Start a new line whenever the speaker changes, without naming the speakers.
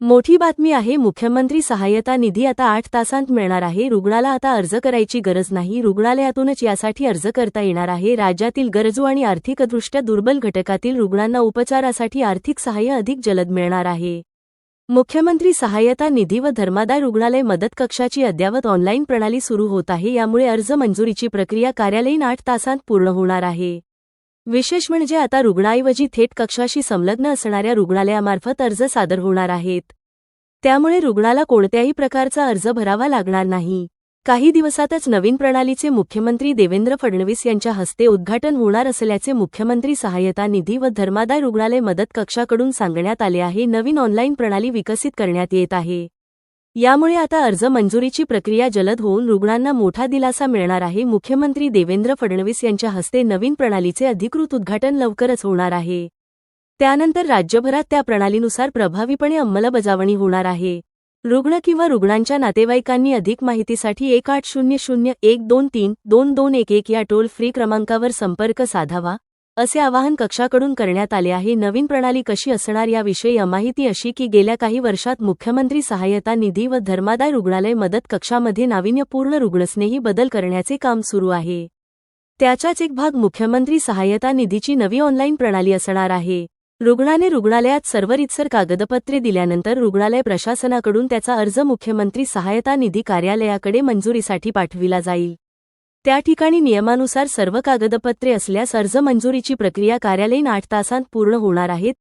मोठी बातमी आहे. मुख्यमंत्री सहाय्यता निधी आता 8 तासांत मिळणार आहे. रुग्णाला आता अर्ज करायची गरज नाही. रुग्णालयातूनच यासाठी अर्ज करता येणार आहे. राज्यातील गरजू आणि आर्थिकदृष्ट्या दुर्बल घटकातील रुग्णांना उपचारासाठी आर्थिक सहाय्य अधिक जलद मिळणार आहे. मुख्यमंत्री सहाय्यता निधी व धर्मादाय रुग्णालय मदत कक्षाची अद्ययावत ऑनलाईन प्रणाली सुरू होत आहे. यामुळे अर्ज मंजुरीची प्रक्रिया कार्यालयीन 8 तासांत पूर्ण होणार आहे. विशेष म्हणजे आता रुग्णाऐवजी थेट कक्षाशी संलग्न असणाऱ्या रुग्णालयामार्फत अर्ज सादर होणार आहेत. त्यामुळे रुग्णाला कोणत्याही प्रकारचा अर्ज भरावा लागणार नाही. काही दिवसातच नवीन प्रणालीचे मुख्यमंत्री देवेंद्र फडणवीस यांच्या हस्ते उद्घाटन होणार असल्याचे मुख्यमंत्री सहाय्यता निधी व धर्मादाय रुग्णालय मदत कक्षाकडून सांगण्यात आले आहे. नवीन ऑनलाईन प्रणाली विकसित करण्यात येत आहे. यामुळे आता अर्ज मंजुरीची प्रक्रिया जलद होऊन रुग्णांना मोठा दिलासा मिळणार आहे. मुख्यमंत्री देवेंद्र फडणवीस यांच्या हस्ते नवीन प्रणालीचे अधिकृत उद्घाटन लवकरच होणार आहे. त्यानंतर राज्यभरात त्या प्रणालीनुसार प्रभावीपणे अंमलबजावणी होणार आहे. रुग्ण किंवा रुग्णांच्या नातेवाईकांनी अधिक माहितीसाठी 1800-123-2211 या टोल फ्री क्रमांकावर संपर्क साधावा, असे आवाहन कक्षाकडून करण्यात आले आहे. नवीन प्रणाली कशी असणार याविषयी माहिती अशी की गेल्या काही वर्षात मुख्यमंत्री सहाय्यता निधी व धर्मादाय रुग्णालय मदत कक्षामध्ये नाविन्यपूर्ण रुग्णस्नेही बदल करण्याचे काम सुरू आहे. त्याचाच एक भाग मुख्यमंत्री सहाय्यता निधीची नवी ऑनलाईन प्रणाली असणार आहे. रुग्णाने रुग्णालयात सर्व रीतसर कागदपत्रे दिल्यानंतर रुग्णालय प्रशासनाकडून त्याचा अर्ज मुख्यमंत्री सहाय्यता निधी कार्यालयाकडे मंजुरीसाठी पाठविला जाईल. त्या ठिकाणी नियमानुसार सर्व कागदपत्रे असल्यास अर्ज मंजुरीची प्रक्रिया कार्यालयीन 8 तासांत पूर्ण होणार आहे.